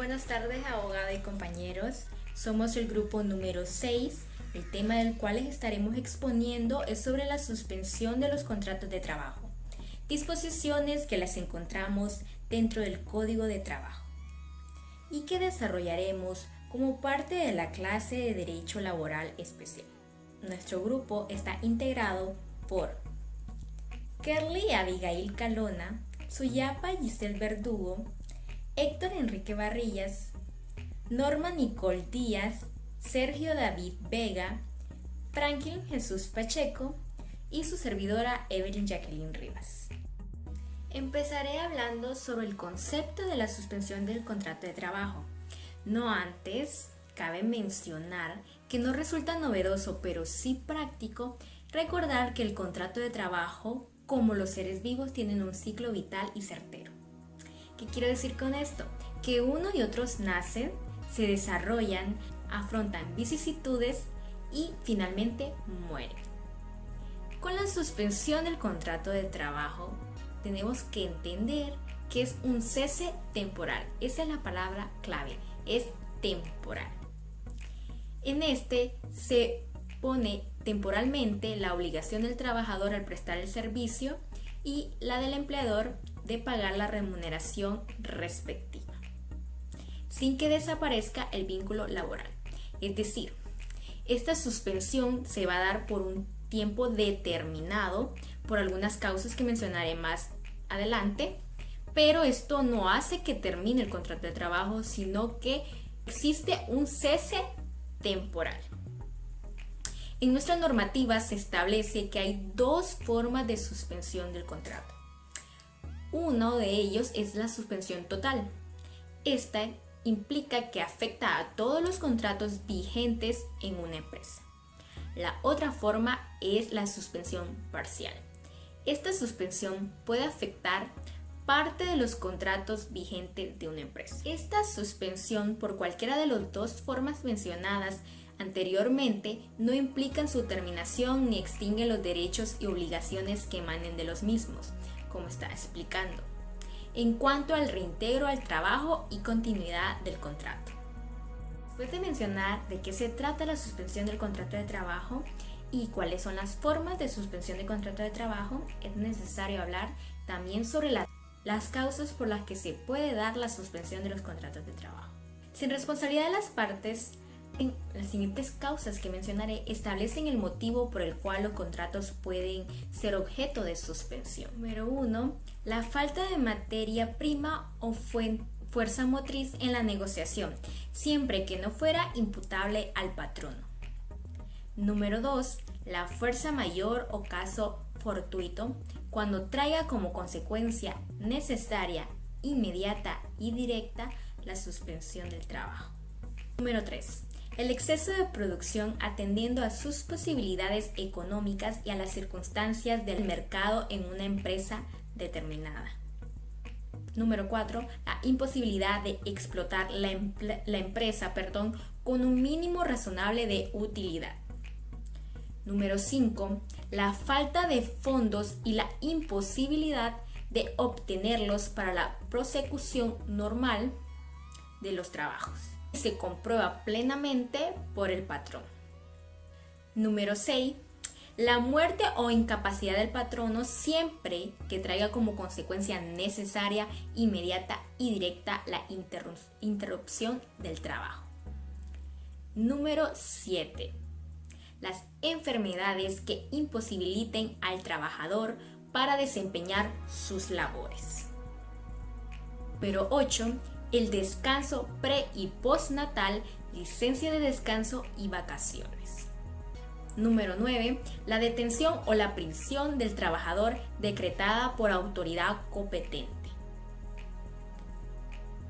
Buenas tardes, abogada y compañeros. Somos el grupo número 6. El tema del cual les estaremos exponiendo es sobre la suspensión de los contratos de trabajo. Disposiciones que las encontramos dentro del Código de Trabajo y que desarrollaremos como parte de la clase de Derecho Laboral Especial. Nuestro grupo está integrado por Kerly Abigail Calona, Suyapa Giselle Verdugo, Héctor Enrique Barrillas, Norma Nicole Díaz, Sergio David Vega, Franklin Jesús Pacheco y su servidora Evelyn Jacqueline Rivas. Empezaré hablando sobre el concepto de la suspensión del contrato de trabajo. No antes, cabe mencionar que no resulta novedoso, pero sí práctico, recordar que el contrato de trabajo, como los seres vivos, tienen un ciclo vital y certero. ¿Qué quiero decir con esto? Que uno y otros nacen, se desarrollan, afrontan vicisitudes y finalmente mueren. Con la suspensión del contrato de trabajo, tenemos que entender que es un cese temporal. Esa es la palabra clave, es temporal. En este se pone temporalmente la obligación del trabajador al prestar el servicio y la del empleador de pagar la remuneración respectiva, sin que desaparezca el vínculo laboral. Es decir, esta suspensión se va a dar por un tiempo determinado por algunas causas que mencionaré más adelante, pero esto no hace que termine el contrato de trabajo, sino que existe un cese temporal. En nuestra normativa se establece que hay dos formas de suspensión del contrato. Uno de ellos es la suspensión total. Esta implica que afecta a todos los contratos vigentes en una empresa. La otra forma es la suspensión parcial. Esta suspensión puede afectar parte de los contratos vigentes de una empresa. Esta suspensión, por cualquiera de las dos formas mencionadas anteriormente, no implican su terminación ni extingue los derechos y obligaciones que emanen de los mismos, como está explicando, en cuanto al reintegro al trabajo y continuidad del contrato. Después de mencionar de qué se trata la suspensión del contrato de trabajo y cuáles son las formas de suspensión de contrato de trabajo, es necesario hablar también sobre las causas por las que se puede dar la suspensión de los contratos de trabajo. Sin responsabilidad de las partes, en las siguientes causas que mencionaré establecen el motivo por el cual los contratos pueden ser objeto de suspensión. Número 1. La falta de materia prima o fuerza motriz en la negociación, siempre que no fuera imputable al patrono. Número 2. La fuerza mayor o caso fortuito, cuando traiga como consecuencia necesaria, inmediata y directa la suspensión del trabajo. Número 3. El exceso de producción atendiendo a sus posibilidades económicas y a las circunstancias del mercado en una empresa determinada. Número 4. La imposibilidad de explotar la empresa con un mínimo razonable de utilidad. Número 5. La falta de fondos y la imposibilidad de obtenerlos para la prosecución normal de los trabajos. Se comprueba plenamente por el patrón. Número 6. La muerte o incapacidad del patrono siempre que traiga como consecuencia necesaria, inmediata y directa la interrupción del trabajo. Número 7. Las enfermedades que imposibiliten al trabajador para desempeñar sus labores. Número 8. El descanso pre- y postnatal, licencia de descanso y vacaciones. Número 9. La detención o la prisión del trabajador decretada por autoridad competente.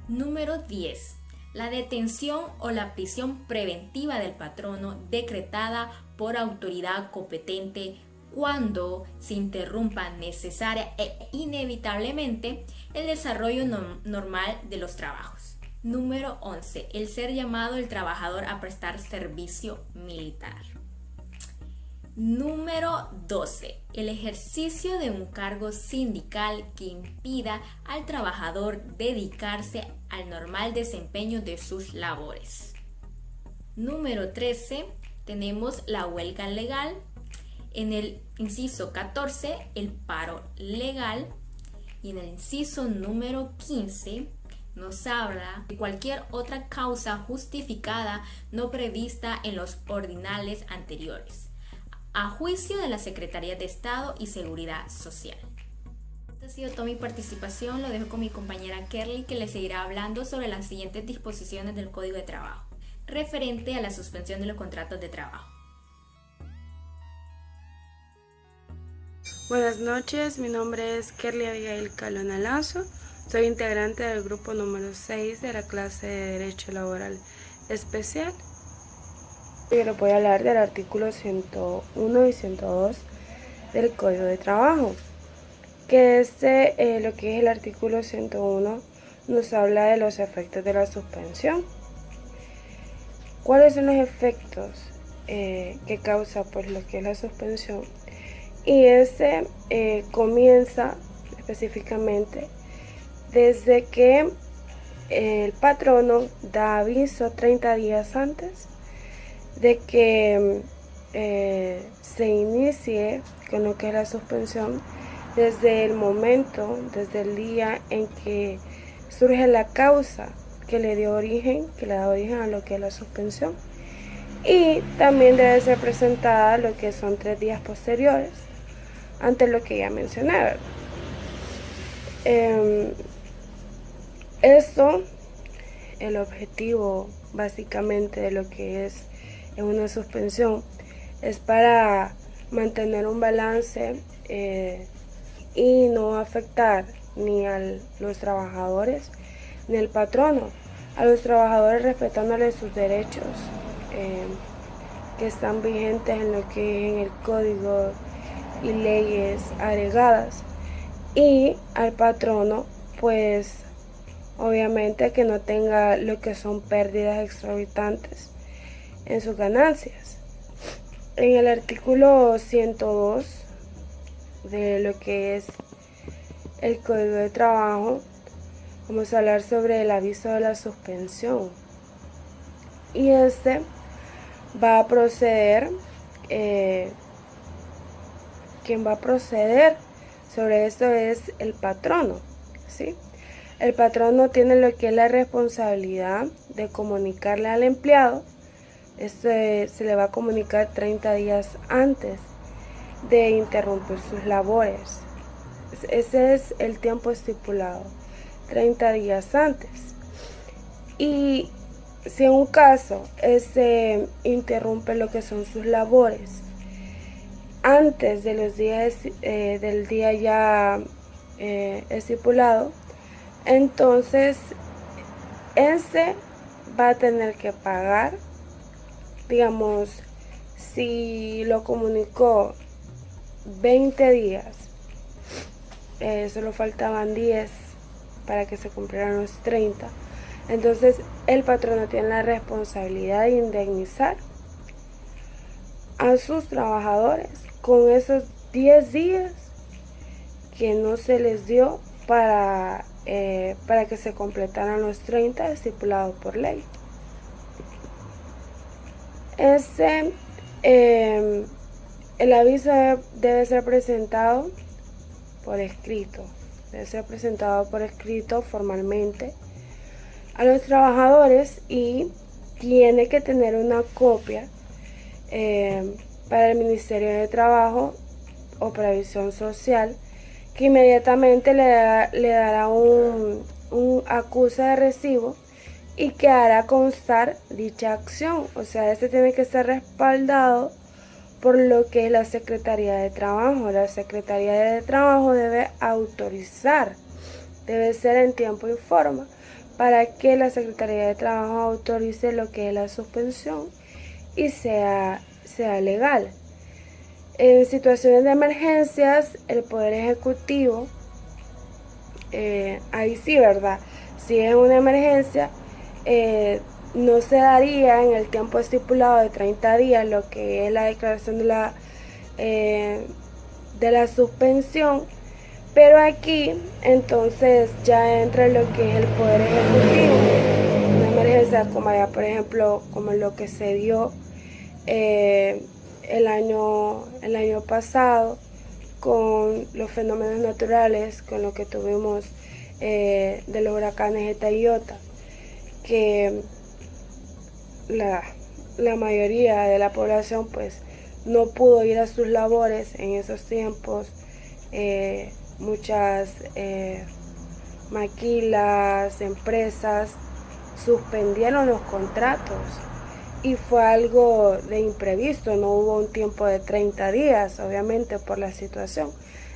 Número 10. La detención o la prisión preventiva del patrono decretada por autoridad competente cuando se interrumpa necesaria e inevitablemente el desarrollo normal de los trabajos. Número 11. El ser llamado el trabajador a prestar servicio militar. Número 12. El ejercicio de un cargo sindical que impida al trabajador dedicarse al normal desempeño de sus labores. Número 13. Tenemos la huelga legal. En el inciso 14, el paro legal. Y en el inciso número 15, nos habla de cualquier otra causa justificada no prevista en los ordinales anteriores, a juicio de la Secretaría de Estado y Seguridad Social. Esta ha sido toda mi participación. Lo dejo con mi compañera Kerly, que les seguirá hablando sobre las siguientes disposiciones del Código de Trabajo, referente a la suspensión de los contratos de trabajo. Buenas noches, mi nombre es Kerly Abigail Calona Lazo, soy integrante del grupo número 6 de la clase de Derecho Laboral Especial. Yo les voy a hablar del artículo 101 y 102 del Código de Trabajo, que lo que es el artículo 101 nos habla de los efectos de la suspensión. ¿Cuáles son los efectos que causa pues lo que es la suspensión? Y comienza específicamente desde que el patrono da aviso 30 días antes de que se inicie con lo que es la suspensión, desde el día en que surge la causa que le da origen a lo que es la suspensión. Y también debe ser presentada lo que son 3 días posteriores ante lo que ya mencioné, ¿verdad? El objetivo básicamente de lo que es una suspensión es para mantener un balance y no afectar ni a los trabajadores ni al patrono. A los trabajadores respetándoles sus derechos que están vigentes en lo que es en el código y leyes agregadas, y al patrono pues obviamente que no tenga lo que son pérdidas exorbitantes en sus ganancias. En el artículo 102 de lo que es el Código de Trabajo vamos a hablar sobre el aviso de la suspensión, y va a proceder quien va a proceder sobre esto es el patrono, ¿sí? El patrono tiene lo que es la responsabilidad de comunicarle al empleado. Se le va a comunicar 30 días antes de interrumpir sus labores. Ese es el tiempo estipulado, 30 días antes. Y si en un caso interrumpe lo que son sus labores antes de los días del día ya estipulado, entonces va a tener que pagar. Digamos, si lo comunicó 20 días, solo faltaban 10 para que se cumplieran los 30, entonces el patrono tiene la responsabilidad de indemnizar a sus trabajadores con esos 10 días que no se les dio para que se completaran los 30 estipulados por ley. El aviso debe ser presentado por escrito, formalmente a los trabajadores, y tiene que tener una copia para el Ministerio de Trabajo o Previsión Social, que inmediatamente le dará un acuse de recibo y que hará constar dicha acción. O sea, tiene que ser respaldado por lo que es la Secretaría de Trabajo. La Secretaría de Trabajo debe autorizar, debe ser en tiempo y forma, para que la Secretaría de Trabajo autorice lo que es la suspensión y sea legal. En situaciones de emergencias, el Poder Ejecutivo, ahí sí, ¿verdad? Si es una emergencia, no se daría en el tiempo estipulado de 30 días lo que es la declaración de la suspensión, pero aquí entonces ya entra lo que es el Poder Ejecutivo, una emergencia como ya por ejemplo como lo que se dio el año pasado con los fenómenos naturales, con lo que tuvimos de los huracanes Eta y Iota, que la mayoría de la población pues no pudo ir a sus labores en esos tiempos. Muchas maquilas, empresas suspendieron los contratos y fue algo de imprevisto, no hubo un tiempo de 30 días, obviamente por la situación.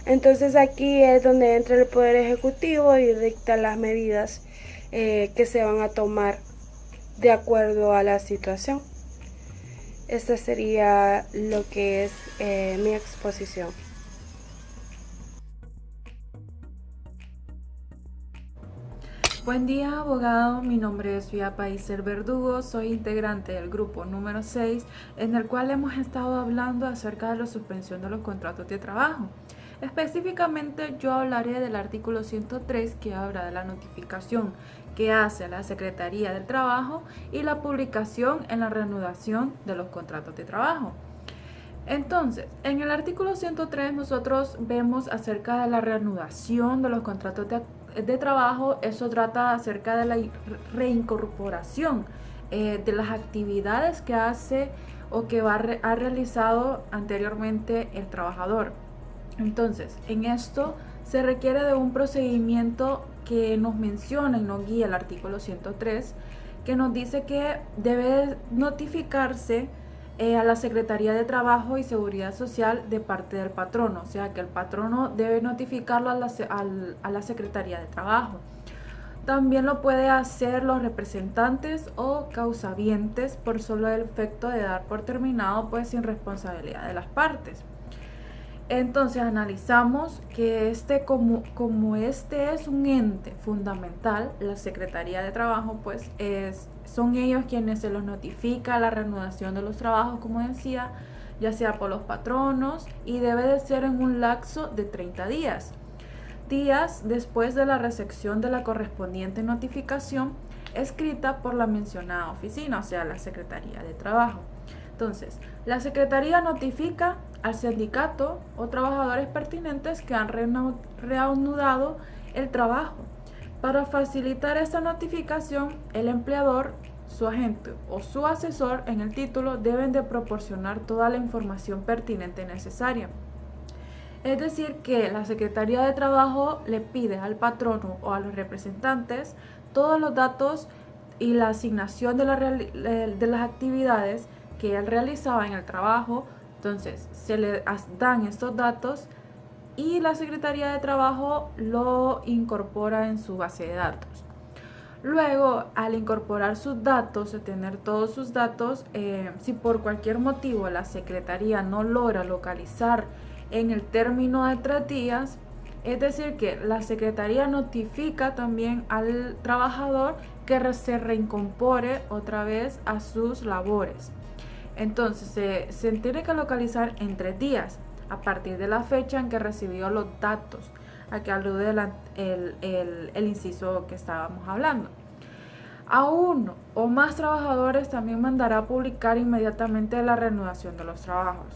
Entonces aquí es donde entra el Poder Ejecutivo y dicta las medidas que se van a tomar de acuerdo a la situación. Esta sería lo que es mi exposición. Buen día, abogado. Mi nombre es Vía Paiser Verdugo. Soy integrante del grupo número 6, en el cual hemos estado hablando acerca de la suspensión de los contratos de trabajo. Específicamente, yo hablaré del artículo 103, que habla de la notificación que hace la Secretaría del Trabajo y la publicación en la reanudación de los contratos de trabajo. Entonces, en el artículo 103 nosotros vemos acerca de la reanudación de los contratos de trabajo. Eso trata acerca de la reincorporación de las actividades que hace o que ha realizado anteriormente el trabajador. Entonces, en esto se requiere de un procedimiento que nos menciona y nos guía el artículo 103, que nos dice que debe notificarse a la Secretaría de Trabajo y Seguridad Social de parte del patrono, o sea que el patrono debe notificarlo a la Secretaría de Trabajo. También lo puede hacer los representantes o causavientes por solo el efecto de dar por terminado, pues sin responsabilidad de las partes. Entonces analizamos que como este es un ente fundamental, la Secretaría de Trabajo, pues son ellos quienes se los notifica la reanudación de los trabajos, como decía, ya sea por los patronos, y debe de ser en un lapso de 30 días después de la recepción de la correspondiente notificación escrita por la mencionada oficina, o sea, la Secretaría de Trabajo. Entonces, la Secretaría notifica al sindicato o trabajadores pertinentes que han reanudado el trabajo. Para facilitar esta notificación, el empleador, su agente o su asesor en el título deben de proporcionar toda la información pertinente necesaria. Es decir, que la Secretaría de Trabajo le pide al patrono o a los representantes todos los datos y la asignación de las actividades que él realizaba en el trabajo. Entonces se le dan estos datos y la Secretaría de Trabajo lo incorpora en su base de datos. Luego, al incorporar sus datos, tener todos sus datos, si por cualquier motivo la Secretaría no logra localizar en el término de 3 días, es decir que la Secretaría notifica también al trabajador que se reincorpore otra vez a sus labores. Entonces se tiene que localizar en 3 días a partir de la fecha en que recibió los datos, a que alude el inciso que estábamos hablando. A uno o más trabajadores también mandará a publicar inmediatamente la reanudación de los trabajos.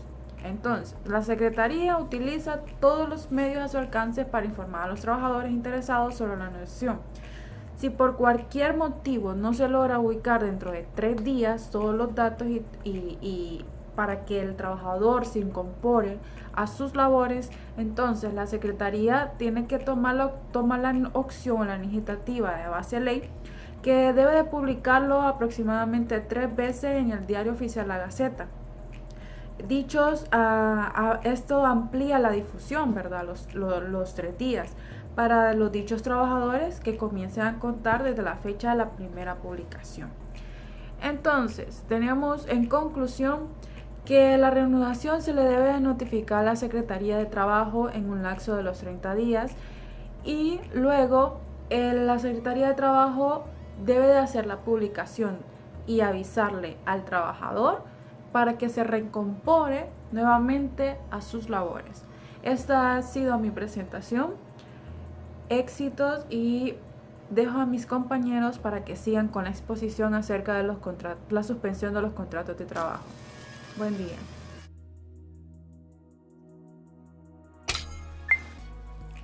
Entonces, la Secretaría utiliza todos los medios a su alcance para informar a los trabajadores interesados sobre la reanudación. Si por cualquier motivo no se logra ubicar dentro de 3 días todos los datos y para que el trabajador se incorpore a sus labores, entonces la Secretaría tiene que tomar la opción, la iniciativa de base de ley, que debe de publicarlo aproximadamente 3 veces en el Diario Oficial La Gaceta. Esto amplía la difusión, ¿verdad? Los 3 días para los dichos trabajadores que comiencen a contar desde la fecha de la primera publicación. Entonces, tenemos en conclusión que la reanudación se le debe notificar a la Secretaría de Trabajo en un lapso de los 30 días y luego la Secretaría de Trabajo debe de hacer la publicación y avisarle al trabajador para que se reincorpore nuevamente a sus labores. Esta ha sido mi presentación. Éxitos, y dejo a mis compañeros para que sigan con la exposición acerca de la suspensión de los contratos de trabajo. Buen día.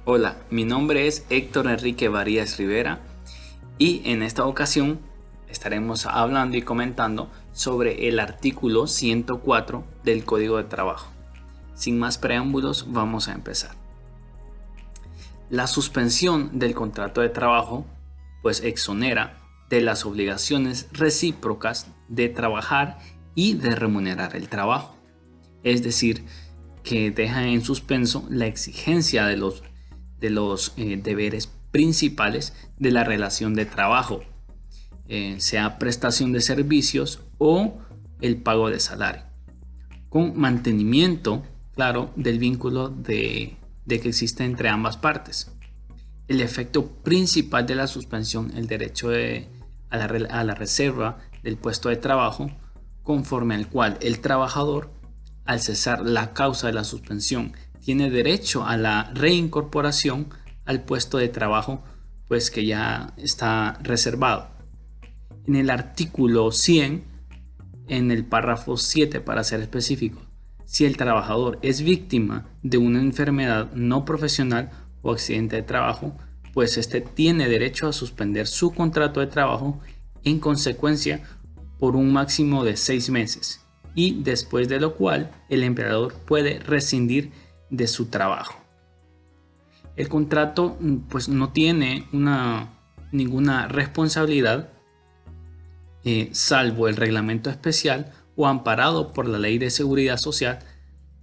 Hola, mi nombre es Héctor Enrique Varías Rivera y en esta ocasión estaremos hablando y comentando sobre el artículo 104 del Código de Trabajo. Sin más preámbulos, vamos a empezar. La suspensión del contrato de trabajo pues exonera de las obligaciones recíprocas de trabajar y de remunerar el trabajo. Es decir, que deja en suspenso la exigencia de los deberes principales de la relación de trabajo, sea prestación de servicios o el pago de salario, con mantenimiento, claro, del vínculo de que existe entre ambas partes. El efecto principal de la suspensión, el derecho a la reserva del puesto de trabajo, conforme al cual el trabajador, al cesar la causa de la suspensión, tiene derecho a la reincorporación al puesto de trabajo, pues que ya está reservado. En el artículo 100, en el párrafo 7 para ser específico, si el trabajador es víctima de una enfermedad no profesional o accidente de trabajo, pues este tiene derecho a suspender su contrato de trabajo en consecuencia por un máximo de 6 meses, y después de lo cual el empleador puede rescindir de su trabajo. El contrato pues no tiene ninguna responsabilidad, salvo el reglamento especial o amparado por la Ley de Seguridad Social.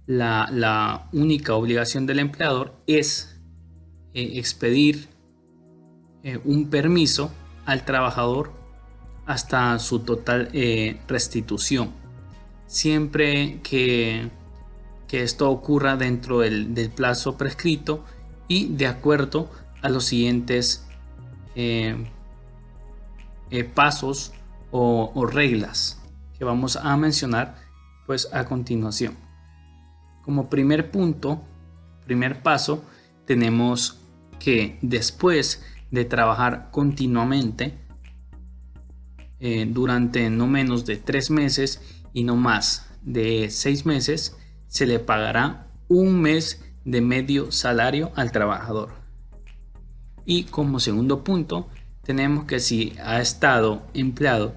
La única obligación del empleador es expedir un permiso al trabajador hasta su total restitución, siempre que esto ocurra dentro del plazo prescrito y de acuerdo a los siguientes pasos o reglas que vamos a mencionar pues a continuación. Como primer paso, tenemos que después de trabajar continuamente durante no menos de 3 meses y no más de 6 meses, se le pagará un mes de medio salario al trabajador. Y como segundo punto, tenemos que si ha estado empleado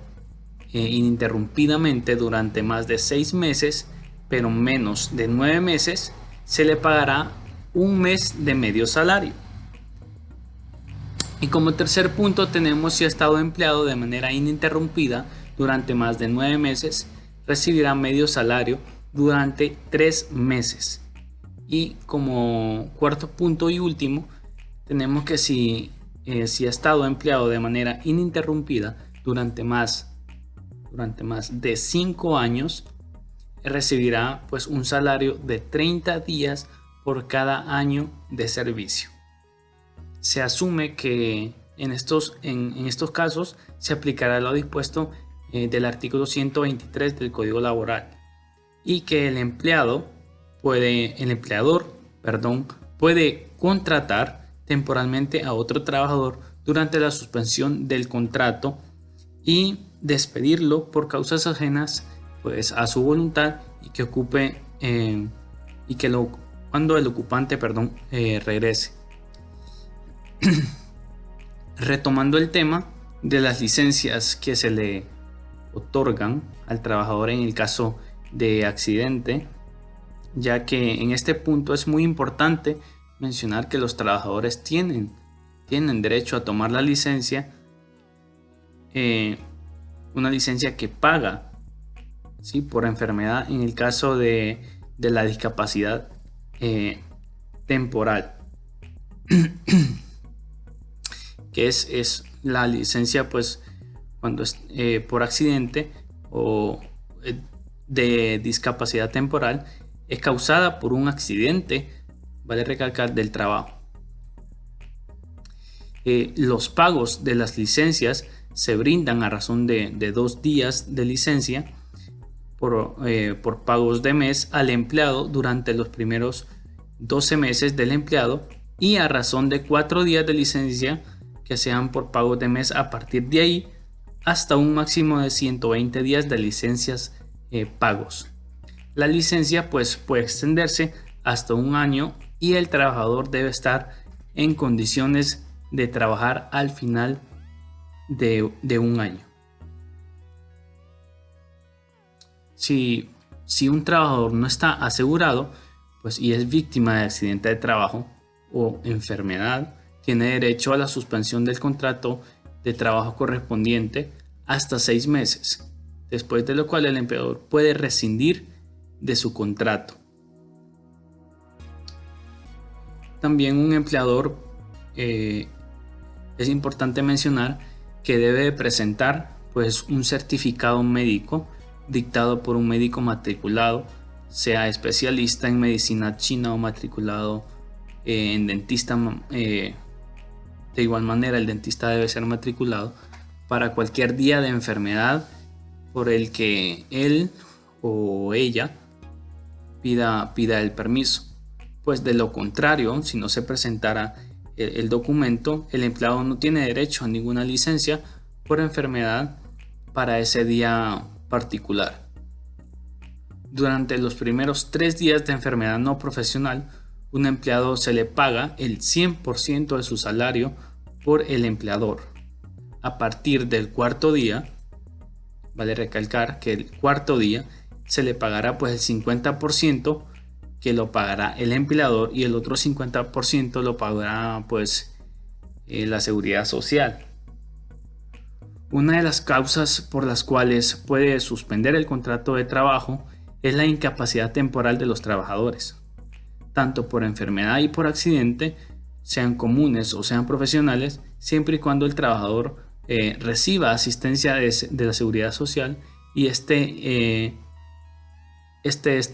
ininterrumpidamente durante más de 6 meses, pero menos de 9 meses, se le pagará un mes de medio salario. Y como tercer punto tenemos si ha estado empleado de manera ininterrumpida durante más de 9 meses, recibirá medio salario durante 3 meses. Y como cuarto punto y último, tenemos que si ha estado empleado de manera ininterrumpida durante más de 5 años, recibirá pues un salario de 30 días por cada año de servicio. Se asume que en estos casos se aplicará lo dispuesto del artículo 123 del Código Laboral y que el empleador puede contratar temporalmente a otro trabajador durante la suspensión del contrato y despedirlo por causas ajenas pues a su voluntad y que cuando el ocupante regrese. Retomando el tema de las licencias que se le otorgan al trabajador en el caso de accidente, ya que en este punto es muy importante mencionar que los trabajadores tienen derecho a tomar la licencia, una licencia que paga, ¿sí?, por enfermedad en el caso de la discapacidad temporal. Que es la licencia pues cuando es por accidente o de discapacidad temporal, es causada por un accidente, vale recalcar, del trabajo. Los pagos de las licencias se brindan a razón de 2 días de licencia por pagos de mes al empleado durante los primeros 12 meses del empleado y a razón de 4 días de licencia que sean por pagos de mes a partir de ahí hasta un máximo de 120 días de licencias pagos. La licencia pues puede extenderse hasta un año y el trabajador debe estar en condiciones de trabajar al final de un año. Si un trabajador no está asegurado pues, y es víctima de accidente de trabajo o enfermedad, tiene derecho a la suspensión del contrato de trabajo correspondiente hasta 6 meses, después de lo cual el empleador puede rescindir de su contrato. También un empleador es importante mencionar que debe presentar pues, un certificado médico dictado por un médico matriculado, sea especialista en medicina china o matriculado en dentista. De igual manera, el dentista debe ser matriculado para cualquier día de enfermedad por el que él o ella pida el permiso. Pues de lo contrario, si no se presentara el documento, el empleado no tiene derecho a ninguna licencia por enfermedad para ese día particular. Durante los primeros 3 días de enfermedad no profesional, un empleado se le paga el 100% de su salario por el empleador. A partir del 4.º día, vale recalcar que el 4.º día se le pagará pues el 50% que lo pagará el empleador y el otro 50% lo pagará pues la seguridad social. Una de las causas por las cuales puede suspender el contrato de trabajo es la incapacidad temporal de los trabajadores, tanto por enfermedad y por accidente, sean comunes o sean profesionales, siempre y cuando el trabajador reciba asistencia de la seguridad social y esté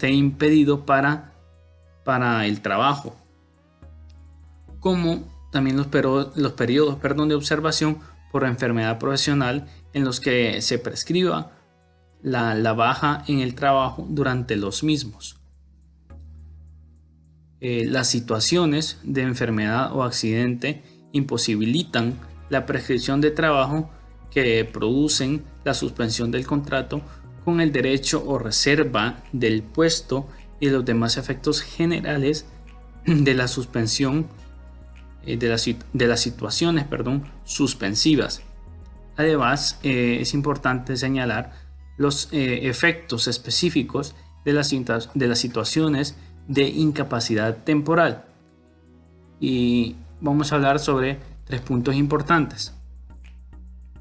impedido para el trabajo, como también los periodos de observación por enfermedad profesional en los que se prescriba la baja en el trabajo durante los mismos. Las situaciones de enfermedad o accidente imposibilitan la prescripción de trabajo que producen la suspensión del contrato con el derecho o reserva del puesto y los demás efectos generales de la suspensión de las situaciones suspensivas. Además, es importante señalar los efectos específicos de las situaciones de incapacidad temporal. Y vamos a hablar sobre 3 puntos importantes.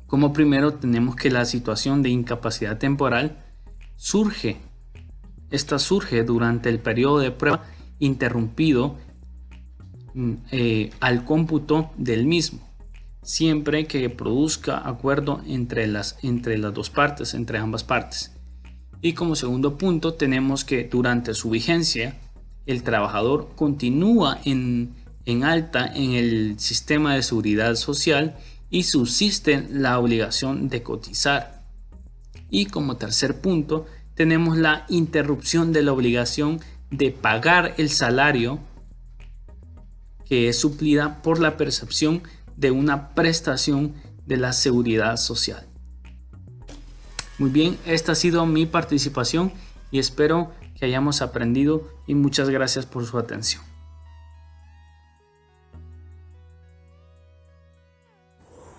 Como primero, tenemos que la situación de incapacidad temporal surge durante el periodo de prueba interrumpido al cómputo del mismo, siempre que produzca acuerdo entre las dos partes, entre ambas partes. Y como segundo punto, tenemos que durante su vigencia el trabajador continúa en alta en el sistema de seguridad social y subsiste la obligación de cotizar. Y como tercer punto, tenemos la interrupción de la obligación de pagar el salario que es suplida por la percepción de una prestación de la seguridad social. Muy bien, esta ha sido mi participación y espero que hayamos aprendido y muchas gracias por su atención.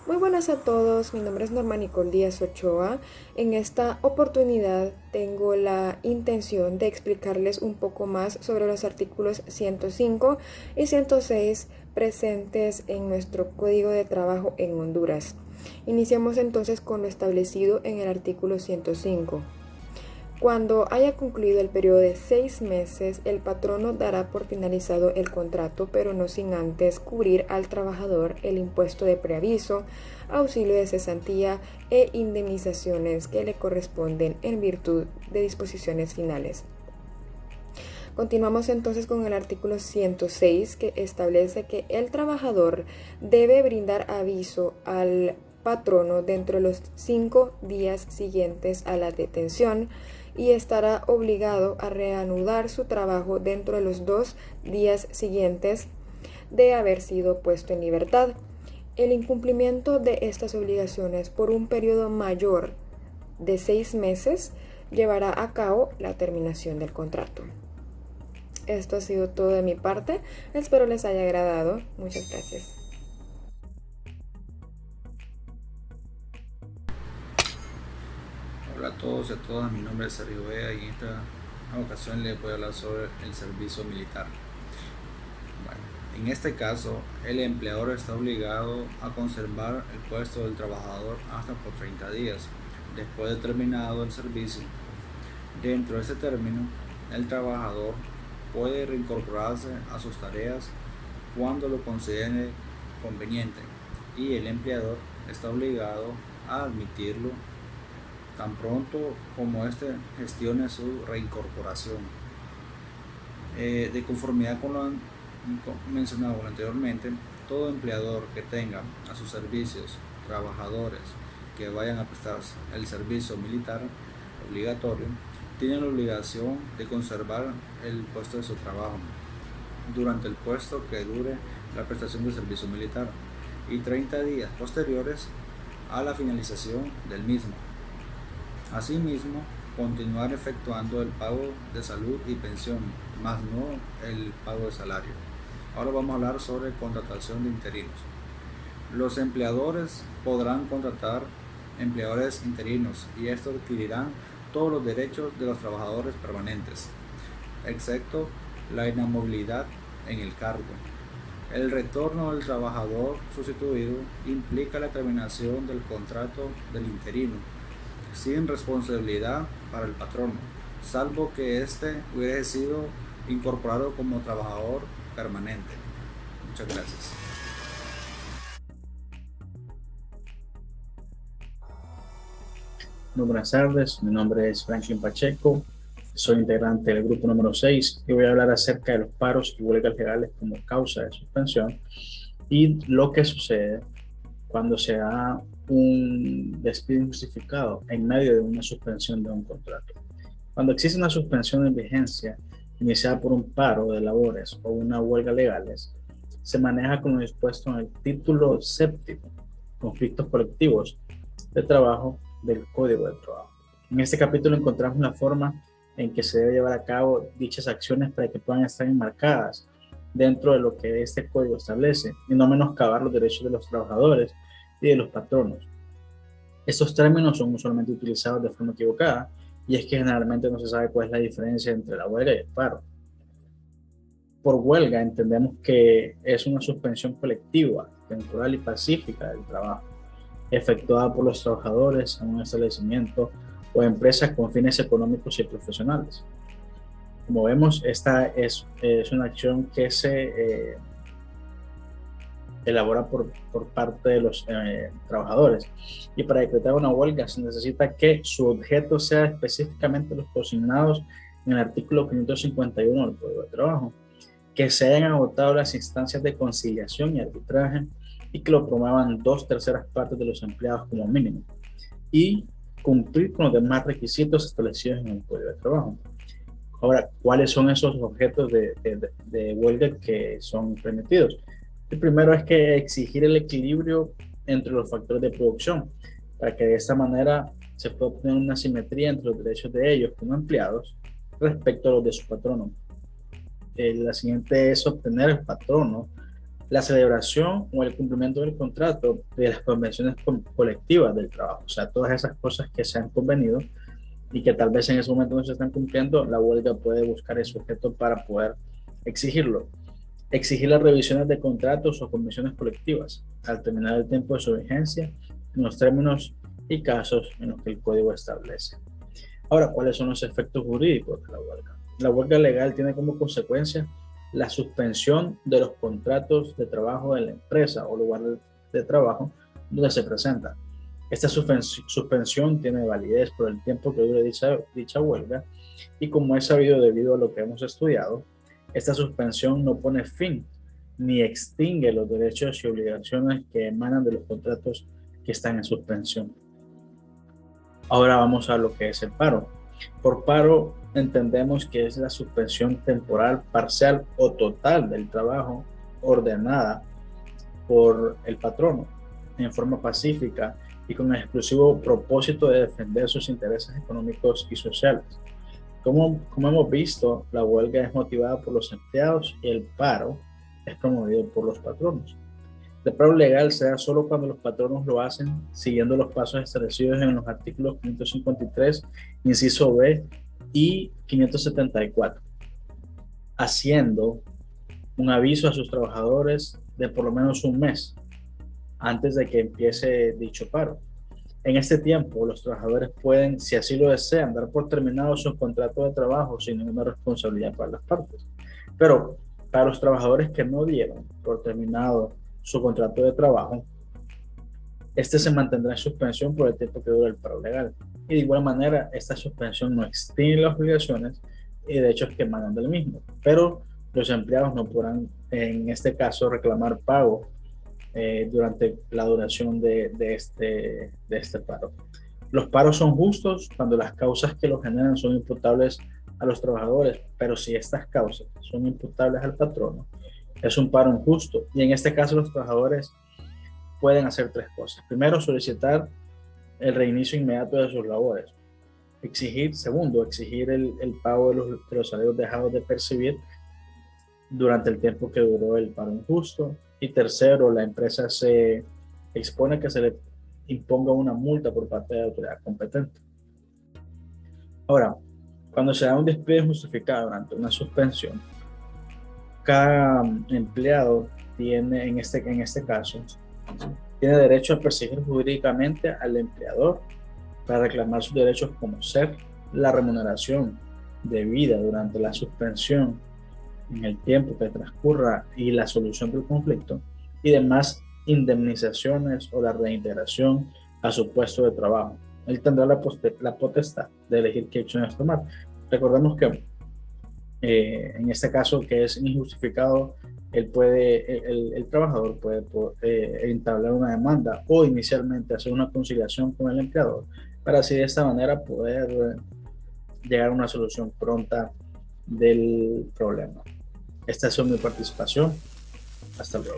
Muy buenas a todos, mi nombre es Norma Nicole Díaz Ochoa. En esta oportunidad tengo la intención de explicarles un poco más sobre los artículos 105 y 106 presentes en nuestro Código de Trabajo en Honduras. Iniciamos entonces con lo establecido en el artículo 105. Cuando haya concluido el periodo de 6 meses, el patrono dará por finalizado el contrato, pero no sin antes cubrir al trabajador el impuesto de preaviso, auxilio de cesantía e indemnizaciones que le corresponden en virtud de disposiciones finales. Continuamos entonces con el artículo 106, que establece que el trabajador debe brindar aviso al patrono dentro de los 5 días siguientes a la detención y estará obligado a reanudar su trabajo dentro de los 2 días siguientes de haber sido puesto en libertad. El incumplimiento de estas obligaciones por un periodo mayor de 6 meses llevará a cabo la terminación del contrato. Esto ha sido todo de mi parte. Espero les haya agradado. Muchas gracias. Hola a todos y a todas, mi nombre es Sergio Vega y en esta ocasión les voy a hablar sobre el servicio militar. Bueno, en este caso, el empleador está obligado a conservar el puesto del trabajador hasta por 30 días después de terminado el servicio. Dentro de ese término, el trabajador puede reincorporarse a sus tareas cuando lo considere conveniente y el empleador está obligado a admitirlo tan pronto como éste gestione su reincorporación. De conformidad con lo mencionado anteriormente, todo empleador que tenga a sus servicios trabajadores que vayan a prestar el servicio militar obligatorio tiene la obligación de conservar el puesto de su trabajo durante el puesto que dure la prestación del servicio militar y 30 días posteriores a la finalización del mismo. Asimismo, continuar efectuando el pago de salud y pensión, más no el pago de salario. Ahora vamos a hablar sobre contratación de interinos. Los empleadores podrán contratar empleadores interinos y estos adquirirán todos los derechos de los trabajadores permanentes, excepto la inamovilidad en el cargo. El retorno del trabajador sustituido implica la terminación del contrato del interino, sin responsabilidad para el patrono, salvo que éste hubiera sido incorporado como trabajador permanente. Muchas gracias. Muy buenas tardes, mi nombre es Franklin Pacheco, soy integrante del grupo número 6 y voy a hablar acerca de los paros y huelgas legales como causa de suspensión y lo que sucede cuando se da un despido injustificado en medio de una suspensión de un contrato. Cuando existe una suspensión en vigencia iniciada por un paro de labores o una huelga legales, se maneja como dispuesto en el título séptimo, conflictos colectivos de trabajo del Código del Trabajo. En este capítulo encontramos la forma en que se debe llevar a cabo dichas acciones para que puedan estar enmarcadas dentro de lo que este código establece y no menoscabar los derechos de los trabajadores y de los patronos. Estos términos son usualmente utilizados de forma equivocada y es que generalmente no se sabe cuál es la diferencia entre la huelga y el paro. Por huelga entendemos que es una suspensión colectiva, temporal y pacífica del trabajo, efectuada por los trabajadores en un establecimiento o empresa con fines económicos y profesionales. Como vemos, esta es una acción que se elabora por parte de los trabajadores, y para decretar una huelga se necesita que su objeto sea específicamente los consignados en el artículo 551 del Código de Trabajo, que se hayan agotado las instancias de conciliación y arbitraje y que lo promuevan 2/3 partes de los empleados como mínimo, y cumplir con los demás requisitos establecidos en el Código de Trabajo. Ahora, ¿cuáles son esos objetos de huelga que son permitidos? El primero es que exigir el equilibrio entre los factores de producción, para que de esta manera se pueda obtener una simetría entre los derechos de ellos como empleados respecto a los de su patrono. La siguiente es obtener el patrono la celebración o el cumplimiento del contrato de las convenciones colectivas del trabajo. O sea, todas esas cosas que se han convenido y que tal vez en ese momento no se están cumpliendo, la huelga puede buscar ese objeto para poder exigirlo. Exigir las revisiones de contratos o convenciones colectivas al terminar el tiempo de su vigencia en los términos y casos en los que el código establece. Ahora, ¿cuáles son los efectos jurídicos de la huelga? La huelga legal tiene como consecuencia la suspensión de los contratos de trabajo de la empresa o lugar de trabajo donde se presenta. Esta suspensión tiene validez por el tiempo que dure dicha huelga, y como es sabido debido a lo que hemos estudiado, esta suspensión no pone fin ni extingue los derechos y obligaciones que emanan de los contratos que están en suspensión. Ahora vamos a lo que es el paro. Por paro entendemos que es la suspensión temporal, parcial o total del trabajo ordenada por el patrono en forma pacífica y con el exclusivo propósito de defender sus intereses económicos y sociales. Como hemos visto, la huelga es motivada por los empleados y el paro es promovido por los patronos. El paro legal se da solo cuando los patronos lo hacen siguiendo los pasos establecidos en los artículos 553, inciso B y 574, haciendo un aviso a sus trabajadores de por lo menos un mes antes de que empiece dicho paro. En este tiempo, los trabajadores pueden, si así lo desean, dar por terminado su contrato de trabajo sin ninguna responsabilidad para las partes. Pero para los trabajadores que no dieron por terminado su contrato de trabajo, este se mantendrá en suspensión por el tiempo que dura el paro legal. Y de igual manera, esta suspensión no extingue las obligaciones y derechos que emanan del mismo. Pero los empleados no podrán, en este caso, reclamar pago durante la duración de este paro. Los paros son justos cuando las causas que los generan son imputables a los trabajadores, pero si estas causas son imputables al patrono, es un paro injusto. Y en este caso los trabajadores pueden hacer tres cosas. Primero, solicitar el reinicio inmediato de sus labores. Segundo, exigir el pago de los salarios dejados de percibir durante el tiempo que duró el paro injusto. Y tercero, la empresa se expone a que se le imponga una multa por parte de la autoridad competente. Ahora, cuando se da un despido injustificado durante una suspensión, cada empleado tiene, en este caso, tiene derecho a perseguir jurídicamente al empleador para reclamar sus derechos como ser la remuneración debida durante la suspensión en el tiempo que transcurra y la solución del conflicto y demás indemnizaciones o la reintegración a su puesto de trabajo. Él tendrá la potestad de elegir qué acciones tomar. Recordemos que en este caso que es injustificado, el trabajador puede entablar una demanda o inicialmente hacer una conciliación con el empleador para así de esta manera poder llegar a una solución pronta del problema. Esta es mi participación. Hasta luego.